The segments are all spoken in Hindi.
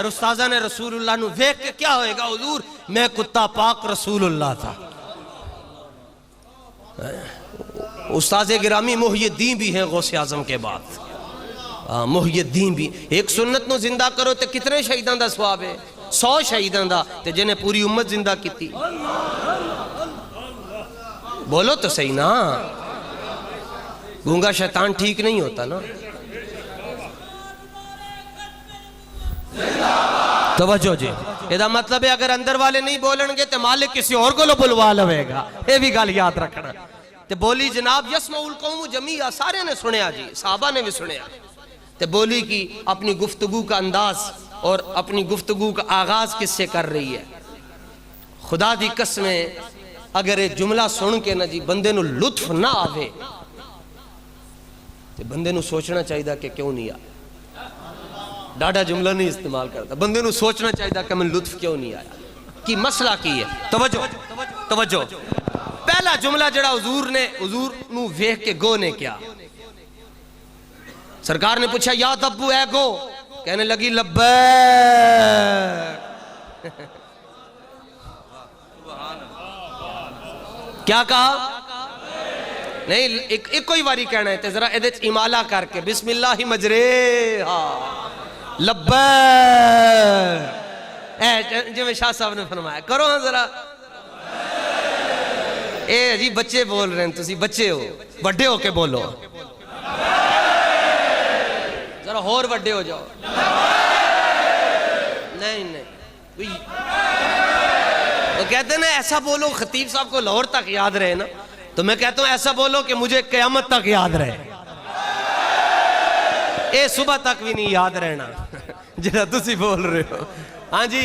और उस्ताजा ने रसूलुल्लाह नु देख के क्या होएगा हुजूर, मैं कुत्ता पाक रसूलुल्लाह था। उस्ताज़े गिरामी मुहिय्यद्दीन भी हैं गौसे आजम के बाद। मुहिय्यद्दीन भी एक सुन्नत नु जिंदा करो तो कितने शहीदां दा सवाब है, 100 शहीदां दा, ते जिन्हें पूरी उम्मत जिंदा की। बोलो तो सही ना, गूंगा शैतान ठीक नहीं होता ना। तवज्जो जी, ਇਹਦਾ मतलब है अगर अंदर वाले नहीं बोलेंगे तो मालिक किसी और को बुलवा लवेगा, ये भी गल याद रखना। ते बोली जनाब यसमाउल कौम जमीआ, सारे ने सुनया जी, साहबा ने भी सुनया। ते बोली कि अपनी गुफ्तगू का अंदाज और अपनी गुफ्तगू का आगाज किससे कर रही है। खुदा दी कसमें अगर ये जुमला सुन के ना जी बंदे नु लुत्फ ना आवे तो बंदे नु सोचना चाहिए कि क्यों नहीं आ। डाडा जुमला नहीं इस्तेमाल करता, बंदे नु सोचना चाहिए कि मैं लुत्फ क्यों नहीं आया, कि मसला की है। तवज्जो तवज्जो, पहला जुमला जड़ा हुजूर नु वेख के गो ने क्या, सरकार ने पूछा या तब्बू है गो, कहने लगी लब्बैक। क्या कहा नहीं, एक कोई बारी कहना है, जरा एदे इमाला करके बिस्मिल्लाह ही मजरेहा लब्बैक, जिवें शाह साहब ने फरमाया करो हाँ जरा। ए जी बच्चे बोल रहे हैं, तुसी बच्चे हो, बड़े होके बोलो, जरा होर बड़े हो जाओ। नहीं नहीं, वो कहते ना ऐसा बोलो खतीब साहब को लाहौर तक याद रहे ना, तो मैं कहता हूं ऐसा बोलो कि मुझे क़यामत तक याद रहे, ए सुबह तक भी नहीं याद रहना जरा तुसी बोल रहे हो। हाँ जी,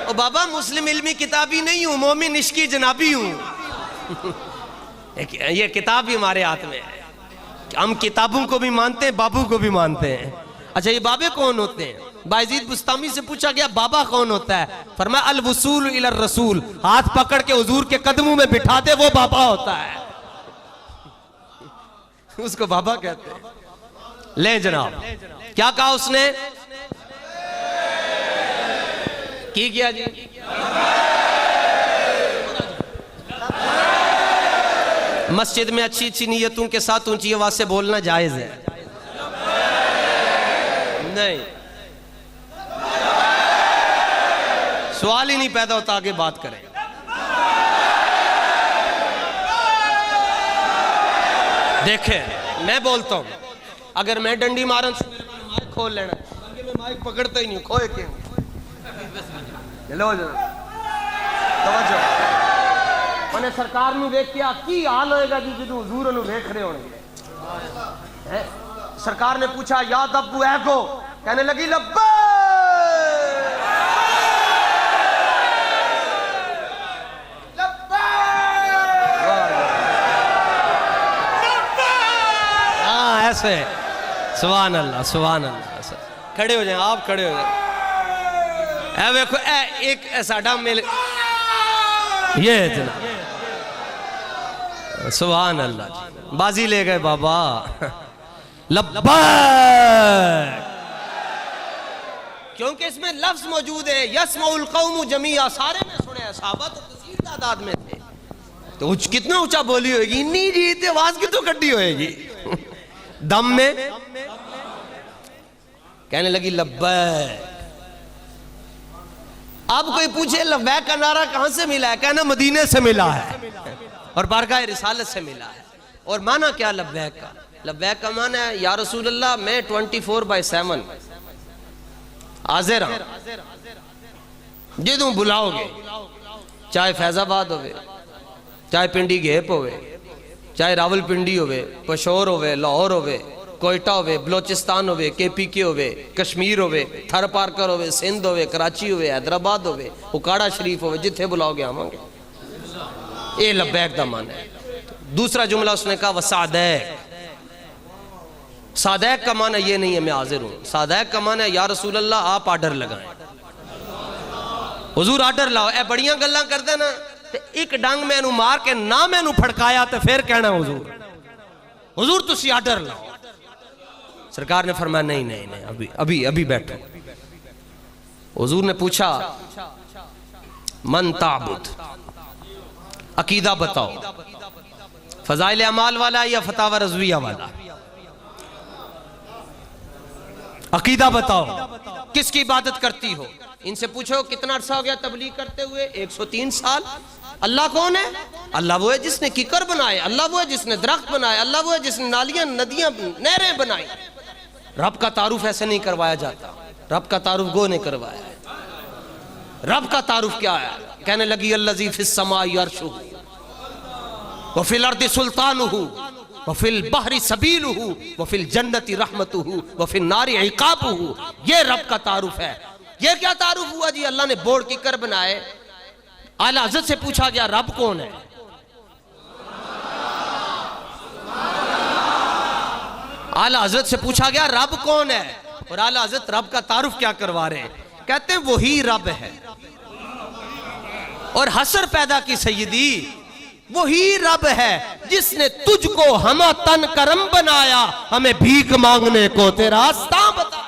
ओ बाबा मुस्लिम इल्मी किताबी नहीं हूं, मोमिन इश्की जनाबी हूं। ये किताब भी हमारे हाथ में है, हम किताबों को भी मानते हैं, बाबू को भी मानते हैं। अच्छा ये बाबे कौन होते हैं? बायजीद बुस्तामी से पूछा गया बाबा कौन होता है, फरमाया अल वसूल इलर रसूल, हाथ पकड़ के हुजूर के कदमों में बिठा दे वो बाबा होता है, उसको बाबा कहते हैं। ले जनाब, क्या कहा उसने, की किया जी, मस्जिद में अच्छी अच्छी नीयतों के साथ ऊंची आवाज से बोलना जायज है? नहीं, सवाल ही नहीं पैदा होता, आगे बात करें। देखें मैं बोलता हूं, अगर मैं डंडी मारूं तो मेरे को माइक खोल लेना, आगे मैं माइक पकड़ता ही नहीं, खोए क्यों? लो तवज्जो, मैंने सरकार नु वेख के की हाल होएगा जी जो हुजूर नु वेख रहे होंगे। सरकार ने पूछा या दब्बू है को, कहने लगी लब्बैक। ऐसे सुभान अल्लाह सुभान अल्लाह, खड़े हो जाए आप, खड़े हो जाए। ऐ देखो एक साडा मिल, ये सुभान अल्लाह, बाजी ले गए बाबा। लब्बैक, क्योंकि इसमें लफ्ज मौजूद है यसमाउल कौम जमीआ, सारे ने सुने हैं, साहबा तो कसीर तादाद में थे, तो कितना ऊंचा बोली होगी, इन्नी जी आवाज कितों कड्डी होएगी दम में। कहने लगी लब्बैक। अब कोई पूछे लब्बैक का नारा कहां से मिला है, कहना मदीने से मिला है और बारगाह रिसालत से मिला है। और माना क्या लब्बैक का, लब्बैक का माना है या रसूल अल्लाह मैं 24/7 हाजिर हूं, जिदों बुलाओगे, चाहे फैजाबाद होवे, चाहे पिंडी घेप होवे, चाहे रावलपिंडी होवे, पेशोर होवे, लाहौर होवे, कोयटा होवे, बलोचिस्तान होवे, KPK होवे, कश्मीर होवे, थर पारकर होवे, सिंध होवे, कराची होवे, हैदराबाद होवे, उकाड़ा शरीफ होवे, जिथे बुलाओगे आवांगे। ये लब्बैक दा मान है। दूसरा जुमला उसने कहा वसादैक। सादैक का माना ये नहीं है मैं हाजिर हूं, सादैक का माना है या रसूल अल्लाह आप आर्डर लगाएं, हुजूर आर्डर लाओ। ए बड़ियां गल्लां करदे ना, एक डंग मैनू मार के ना मैनू फड़काया तो फिर कहना हुजूर, हुजूर तुसी आर्डर लाओ। सरकार ने फरमाया नहीं नहीं नहीं, अभी अभी अभी बैठो। हुजूर ने पूछा मन ताबुद, अकीदा बताओ, फजाइल अमाल वाला या फतावा रज़विया वाला? अकीदा बताओ, किसकी इबादत करती हो? इनसे पूछो कितना अरसा हो गया तबलीग करते हुए? 103 साल। अल्लाह कौन है? अल्लाह वो है जिसने कीकर बनाए, अल्लाह वो है जिसने दरख्त बनाए, अल्लाह वो है जिसने नालियां नदियां नहरें बनाई। रब का तारुफ ऐसे नहीं करवाया जाता, रब का तारुफ गो ने करवाया है। रब का तारुफ क्या है? कहने लगी अल्लज़ी फिस समाई अर्शुहु व फिल अर्दि सुल्तानुहु व फिल बहरी सबीलुहु व फिल जन्नति रहमतुहु व फिल नारि इकाबुहु। ये रब का तारुफ है। ये क्या तारुफ हुआ जी? अल्लाह ने बोर्ड कीकर बनाए। आला हज़रत से पूछा गया रब कौन है? आला हज़रत से पूछा गया रब कौन है, और आला हज़रत रब का तारुफ क्या करवा रहे हैं? कहते हैं वही रब है। और हसर पैदा की सैयदी, वही रब है जिसने तुझको हम तन करम बनाया, हमें भीख मांगने को तेरा रास्ता बताया।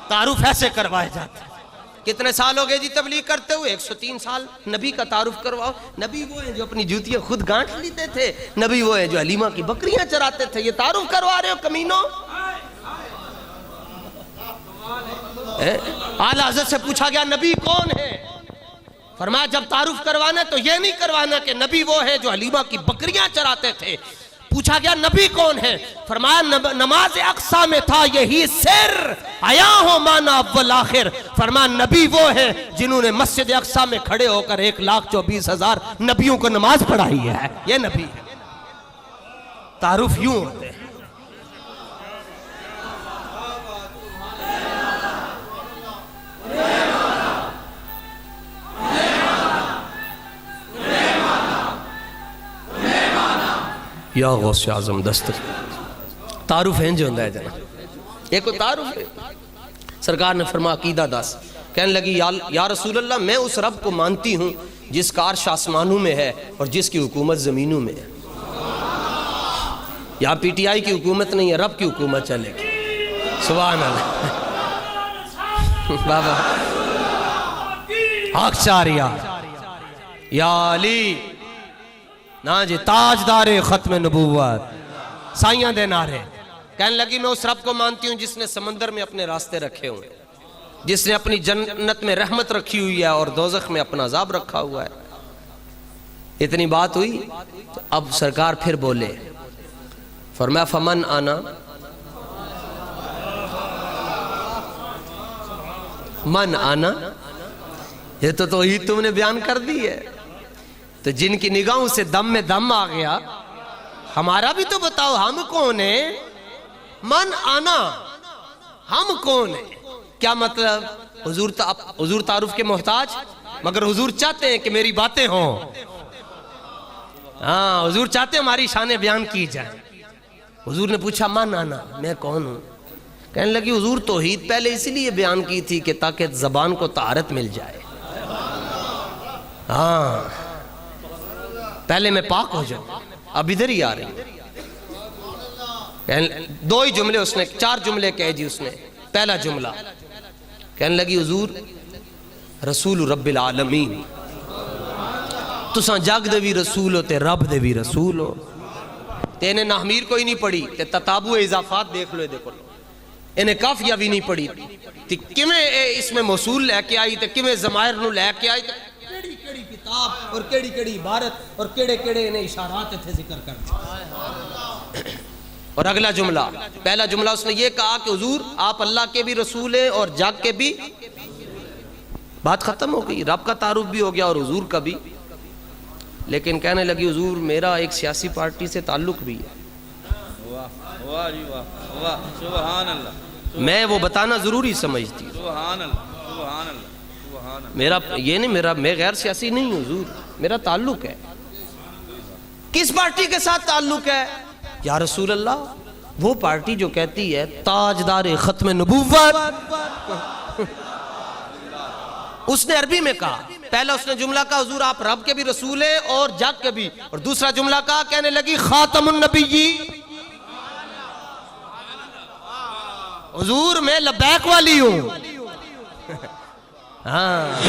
तारुफ ऐसे करवाए जाते हैं। कितने साल हो गए जी तबलीग करते हुए? 103 साल। नबी का तारुफ करवाओ। नबी वो है जो अपनी जूतियां खुद गांठ लेते थे, नबी वो है जो हलीमा की बकरियां चराते थे। ये तारुफ करवा रहे हो कमीनों? आला हज़रत से पूछा गया नबी कौन है? फरमाया जब तारुफ करवाना तो ये नहीं करवाना कि नबी वो है जो हलीमा की बकरियां चराते थे। पूछा गया नबी कौन है? फरमाया नमाज अक्सा में था यही सिर, आया हो माना अव्वल आखिर। फरमाया नबी वो है जिन्होंने मस्जिद अक्सा में खड़े होकर 1,24,000 नबियों को नमाज पढ़ाई है। ये नबी है। तारुफ यूं होते हैं। या गौसे आज़म दस्तक तारुफ है जो है जना, एक को तारुफ है। सरकार ने फरमा अकीदा दस। कहने लगी या रसूल अल्लाह, मैं उस रब को मानती हूँ जिसका अर्श आसमानों में है और जिसकी हुकूमत ज़मीनों में है। यहाँ PTI की हुकूमत नहीं है, रब की हुकूमत चलेगी। सुभान अल्लाह। बाबा आचार्य या अली ना जी, ताजदारे खत्म नबूवत, साइयां दे नारे। कहने लगी मैं उस रब को मानती हूँ जिसने समंदर में अपने रास्ते रखे हुए, जिसने अपनी जन्नत में रहमत रखी हुई है और दोज़ख में अपना अज़ाब रखा हुआ है। इतनी बात हुई तो अब सरकार फिर बोले, फरमाया फमन आना, मन आना। ये तो तौहीद तुमने बयान कर दी है, तो जिनकी निगाहों से दम में दम आ गया, हमारा भी तो बताओ हम कौन है? मन आना, हम कौन है? क्या मतलब? हुजूर तारुफ के मोहताज, मगर हुजूर चाहते हैं कि मेरी बातें हों। हाँ, हुजूर चाहते हैं हमारी शानें बयान की जाए। हुजूर ने पूछा मन आना, मैं कौन हूं? कहने लगी हुजूर तौहीद पहले इसलिए बयान की थी कि ताकि जबान को तारत मिल जाए। हाँ, पहले मैं पाक हो जाऊं, अब इधर ही आ रही। दो ही जुमले उसने, 4 जुमले कहे जी उसने। पहला जुमला कहने लगी हुजूर रसूल रब्बिल आलमीन, तुसा जग दे भी रसूल हो ते रब दे भी रसूल हो। तेने नाहमीर कोई नहीं पढ़ी ते तताबु इजाफात देख लो, देखो इन्हें काफिया भी नहीं पढ़ी ते किवें इसमें मौसूल लेके आई ते किवें ज़मायर नूं लेके आई, केड़ी केड़ी किताब और केड़ी केड़ी इबारत और केड़े केड़े इन्हें इशारात थे जिक्र कर। और अगला जुमला, पहला जुमला उसने ये कहा कि हुजूर आप अल्लाह के भी रसूल हैं और जग के भी। बात खत्म हो गई, रब का तारुफ भी हो गया और हुजूर का भी। लेकिन कहने लगी हुजूर मेरा एक सियासी पार्टी से ताल्लुक भी है। वाह जी वाह, वाह सुभान अल्लाह। मैं वो बताना जरूरी समझती हूँ। सुभान अल्लाह, सुभान अल्लाह, सुभान अल्लाह। मेरा ये नहीं, मैं गैर सियासी नहीं हूँ हुजूर, मेरा ताल्लुक है। किस पार्टी के साथ ताल्लुक है? या रसूल अल्लाह, वो पार्टी जो कहती है ताजदार खत्म नबूवत। उसने अरबी में कहा, पहला उसने जुमला कहा हुजूर आप रब के भी रसूल है और जग के भी, और दूसरा जुमला कहा, कहने लगी खातमुन नबिय्यीन, हुजूर मैं लब्बैक वाली हूँ। हाँ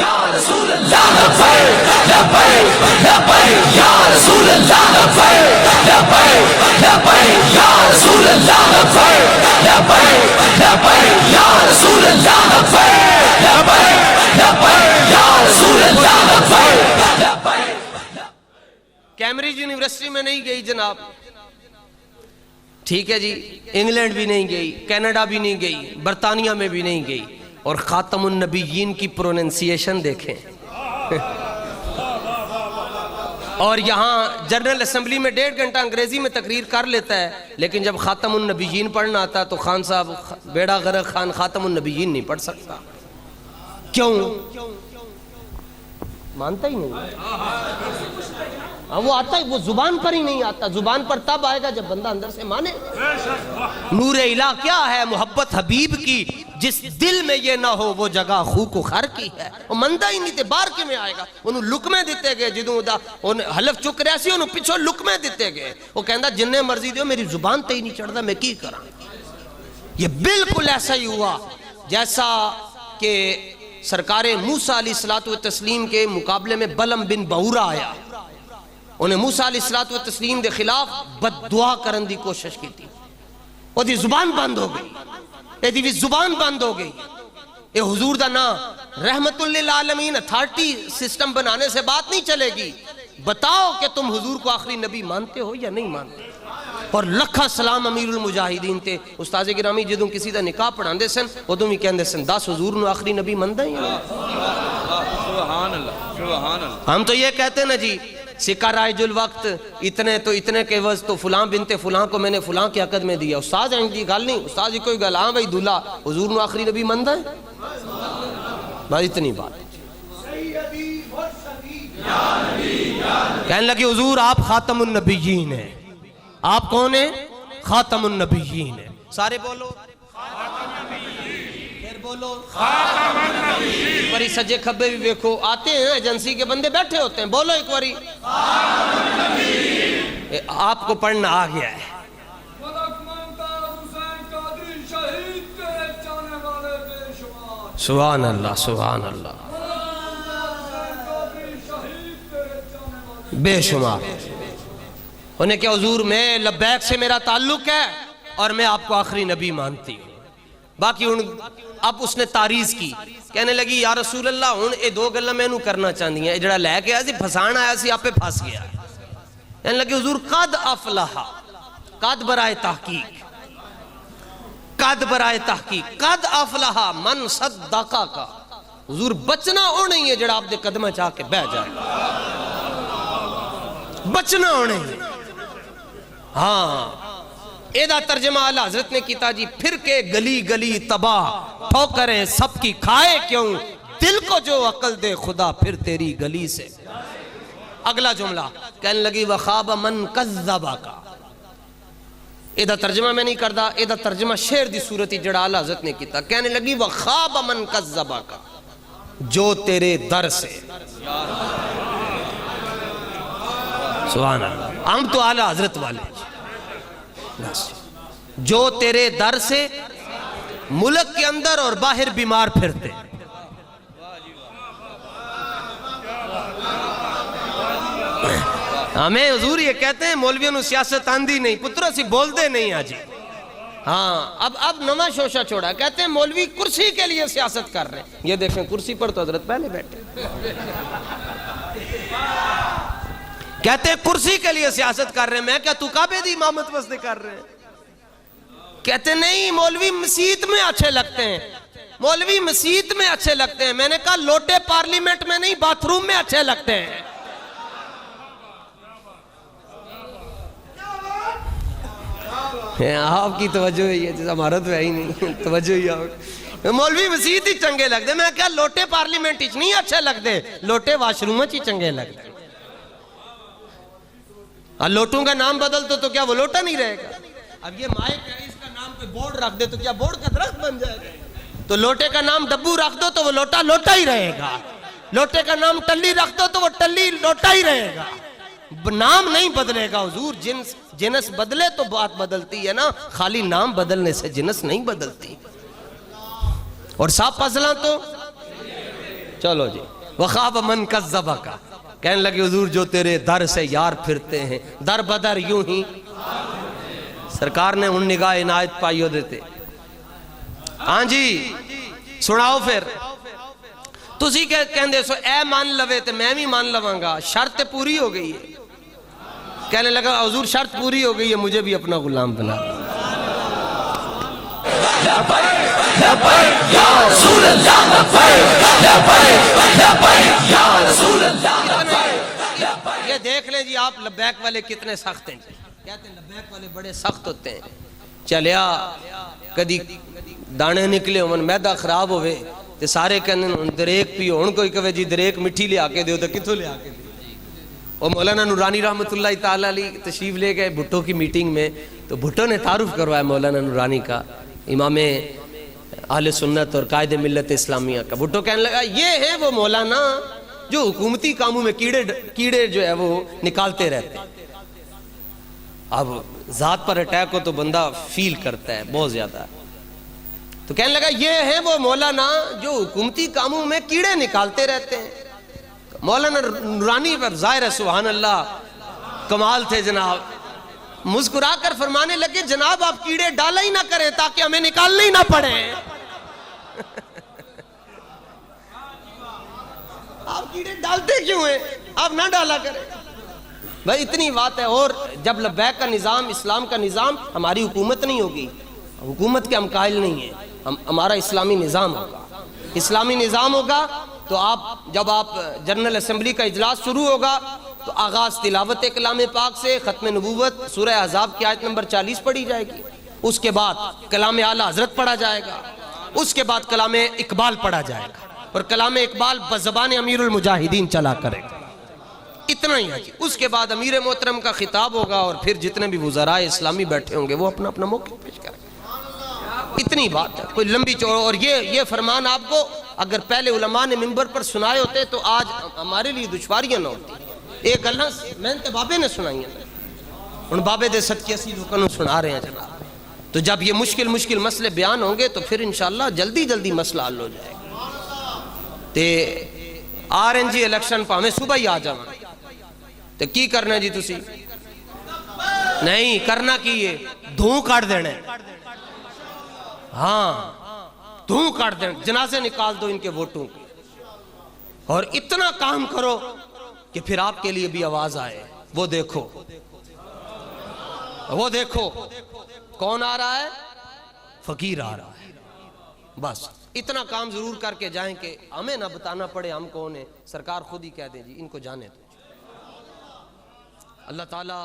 कैम्ब्रिज यूनिवर्सिटी में नहीं गई जनाब, ठीक है जी, इंग्लैंड भी नहीं गई, कनाडा भी नहीं गई, बरतानिया में भी नहीं गई, और खातमुन नबीयीन की प्रोनाउंसिएशन देखें। और यहाँ जनरल असेंबली में 1.5 घंटा अंग्रेजी में तकरीर कर लेता है, लेकिन जब खातमुन नबीयीन पढ़ना आता है तो खान साहब बेड़ा गर्क खान खातमुन नबीयीन नहीं पढ़ सकता। क्यों? मानता ही नहीं। वो आता है, वो जुबान पर ही नहीं आता। जुबान पर तब आएगा जब बंदा अंदर से माने। नूरे इला क्या है? मोहब्बत हबीब की, जिस दिल में ये ना हो वो जगह खू को खर की है। वो मंदा ही नहीं थे, बार के में आएगा। उन्होंने लुकमे दिते गए, जिदों दा हलफ चुक रहा सी, उन्होंने पिछो लुकमे दिते गए। वो कहता जिन्ने मर्जी दो, मेरी जुबान ते ही नहीं चढ़ता, मैं की करा। ये बिल्कुल ऐसा ही हुआ जैसा कि सरकारे मूसा अलैहिस्सलातु व तस्लीम के मुकाबले में बलम बिन बहूरा आया। उन्हें मूसा अलैहिस्सलातु व तस्लीम के खिलाफ बददुआ करने की कोशिश की थी। ओदी जुबान बंद हो गई, एदी भी जुबान बंद हो गई। ये हुजूर दा ना रहमतुल लिल आलमीन अथॉरिटी सिस्टम बनाने से बात नहीं चलेगी। बताओ कि तुम हुजूर को आखिरी नबी मानते हो या नहीं मानते। और लखा सलाम अमीरुल मुजाहिदीन ते उस्ताद गिरामी जदों किसी का निकाह पढ़ाते सन उदों भी कहते सन 10 हुजूर नु आखिरी नबी मनदा ही नहीं। सुभान अल्लाह, सुभान अल्लाह। हम तो ये कहते ना जी, सिक्का राइजुल वक्त इतने तो इतने के वज तो फुलां बिनते फुलां को मैंने फुलां के हकद में दिया। उस्ताद जी गल नहीं, उस्ताद जी कोई गल। हाँ भाई दूल्हा हुजूर नु आखिरी नबी मनदा है, बस इतनी बात। कहने लगे हुजूर आप खातमुन नबीयीन है। आप कौन है? खातमुन नबीयीन है। सारे बोलो फिर बोलो पर सज्जे खब्बे भी देखो, आते हैं एजेंसी के बंदे बैठे होते हैं, बोलो एक बारी। आपको पढ़ना आ गया है। सुभान अल्लाह, सुभान अल्लाह, बेशुमार। उन्हें क्या हुजूर मैं लब्बैक से मेरा ताल्लुक है और मैं आपको आखिरी नबी मानती हूँ। बाकी अब उसने तारीज की, कहने लगी या रसूल अल्लाह हुण ये 2 गल्लां मैनू करना चाहती हैं। जड़ा लैके आया सी फसान आया सी आपे फस गया। कहने लगी हुजूर कद अफलाहा, कद बराए तहकीक, कद बराए तहकीक, कद अफलाहा मन सद्दका का। हुजूर बचना हो नहीं है जड़ा आपके कदम च आके बह जाए, बचना हो नहीं। हाँ एदा तर्जमा आला हजरत ने किया जी, फिर के गली गली तबाह ठोकरें सबकी खाए क्यों, दिल को जो अकल दे खुदा फिर तेरी गली से। अगला जुमला कहने लगी वखाब मन कज़्ज़बा का। एदा तर्जमा मैं नहीं करता, एदा तर्जमा शेर दी सूरत जड़ा आला हजरत ने किया। कहने लगी वखाब मन कज़्ज़बा का, जो तेरे दर से। सुभान अल्लाह। हम तो आला हजरत वाले, जो तेरे दर से मुल्क के अंदर और बाहर बीमार फिरते। हमें हुजूर ये कहते हैं मौलवियों ने सियासत आंदी नहीं, पुत्रों से बोलते नहीं आज। हाँ अब नवा शोशा छोड़ा, कहते हैं मौलवी कुर्सी के लिए सियासत कर रहे हैं। ये देखें कुर्सी पर तो हजरत पहले बैठे। कहते हैं कुर्सी के लिए सियासत कर रहे हैं। मैं क्या तू काबे दी इमामत वस्ते कर रहे हैं? कहते नहीं मौलवी मसीत में अच्छे लगते हैं, मौलवी मसीत में अच्छे लगते हैं। मैंने कहा लोटे पार्लियामेंट में नहीं, बाथरूम में अच्छे लगते हैं। आपकी तवज्जो ही है, हमारा तो है ही नहीं तवज्जो ही। मौलवी मसीत ही चंगे लगते। मैं क्या लोटे पार्लियामेंट ही नहीं अच्छे लगते, लोटे वाशरूम ही चंगे लगते। लोटों का नाम बदल तो क्या वो लोटा नहीं रहेगा? अब ये माइक है, इसका नाम पे बोर्ड रख दे तो क्या बोर्ड का दरख्त बन जाएगा? तो लोटे का नाम डब्बू रख दो तो वो लोटा लोटा ही रहेगा। लोटे का नाम टल्ली रख दो तो वो टल्ली लोटा ही रहेगा। नाम नहीं बदलेगा हुजूर। जिनस बदले तो बात बदलती है ना, खाली नाम बदलने से जिनस नहीं बदलती। और साफ फजला तो चलो जी। वखाब मन कज़्ज़बा का, कहने लगे हुजूर जो तेरे दर से यार फिरते हैं दर बदर यूं ही। सरकार ने उन निगाह इनायत पाइयो देते। हाँ जी सुनाओ फिर तुसी कहंदे सो ए मान लवे तो मैं भी मान लवांगा, शर्त पूरी हो गई है। कहने लगा हुजूर शर्त पूरी हो गई है, मुझे भी अपना गुलाम बना। ये देख लें जी आप लब्बैक वाले कितने सख्त हैं। कहते हैं लब्बैक वाले बड़े सख्त होते हैं। चलिया कदी दाने निकले होवन मैदा खराब होवे ते सारे कहने दरेक पियो, हुण कोई कहे जी दरेक मिठी लिया के दो तो कितों लिया के दे। और मौलाना नूरानी रहमतुल्लाह ताला अलैह तशरीफ ले गए भुट्टो की मीटिंग में, तो भुट्टो ने तारुफ करवाया मौलाना नूरानी का, इमाम अहले सुन्नत और कायदे मिल्लत इस्लामिया का। भुट्टो कहने लगा ये है वो मौलाना जो हुकूमती कामों में कीड़े जो है वो निकालते रहते हैं। अब जात पर अटैक हो तो बंदा फील करता है बहुत ज्यादा। तो कहने लगा ये है वो मौलाना जो हुकूमती कामों में कीड़े निकालते रहते हैं। मौलाना नूरानी पर जाहिर है सुभान अल्लाह कमाल थे जनाब, मुस्कुरा कर फरमाने लगे जनाब आप कीड़े डाला ही ना करें ताकि हमें निकालने ही ना पड़े। आप कीड़े डालते क्यों हैं, आप ना डाला करें भाई, इतनी बात है। और जब लब्बैक का निज़ाम इस्लाम का निज़ाम, हमारी हुकूमत नहीं होगी, हुकूमत के हम कायल नहीं है, हमारा इस्लामी निज़ाम होगा। इस्लामी निज़ाम होगा तो आप जब आप जनरल असम्बली का इजलास शुरू होगा तो आगाज तिलावत कलाम पाक से ख़त्म नबूवत सूरह अहज़ाब की आयत नंबर 40 पढ़ी जाएगी। उसके बाद कलाम आला हजरत पढ़ा जाएगा, उसके बाद कलाम इकबाल पढ़ा जाएगा और कलाम इकबाल बज़बान अमीरुल मुजाहिदीन चला करेगा। इतना ही है। उसके बाद अमीर मोहतरम का खिताब होगा और फिर जितने भी वज़राए इस्लामी बैठे होंगे वो अपना अपना मौक़िफ़ पेश करेंगे। इतनी बात है, कोई लंबी चौड़ा। और ये फरमान आपको अगर पहले उलमा ने मिंबर पर सुनाए होते तो आज हमारे लिए दुश्वारियां न होती। एक गल्ला मैंने तो बाबे ने सुनाई उन बाबे दे सदके असी लोगों को सुना रहे हैं जनाब। तो जब ये मुश्किल मुश्किल मसले बयान होंगे तो फिर इंशाअल्लाह जल्दी जल्दी मसला हल हो जाएगा। ते RNG इलेक्शन भावें सुबह ही आ जावा तो की करना जी तुसी नहीं करना की है धूं काट देना। हाँ धूं काट देना, जनाजे निकाल दो इनके वोटों के, और इतना काम करो कि फिर आपके लिए भी आवाज आए। वो देखो कौन आ रहा है, फकीर आ रहा है। बस इतना काम जरूर करके जाएं कि हमें ना बताना पड़े हम कौन है, सरकार खुद ही कह दे जी इनको जाने दो। अल्लाह ताला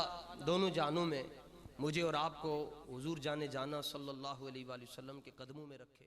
दोनों जानों में मुझे और आपको हुजूर जाने जाना सल्लल्लाहु अलैहि वसल्लम के कदमों में रखे।